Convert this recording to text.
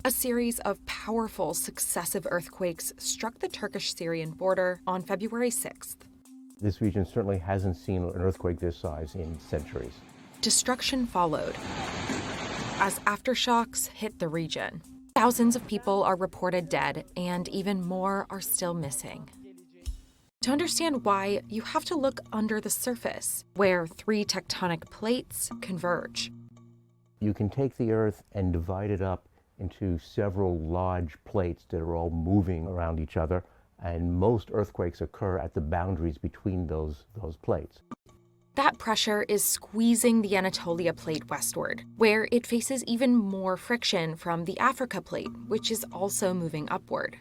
A series of powerful successive earthquakes struck the Turkish Syrian border on February 6th. This region certainly hasn't seen an earthquake this size in centuries. Destruction followed as aftershocks hit the region. Thousands of people are reported dead, and even more are still missing. To understand why, you have to look under the surface, where three tectonic plates converge. You can take the Earth and divide it up into several large plates that are all moving around each other, and most earthquakes occur at the boundaries between those plates. That pressure is squeezing the Anatolia plate westward, where it faces even more friction from the Africa plate, which is also moving upward.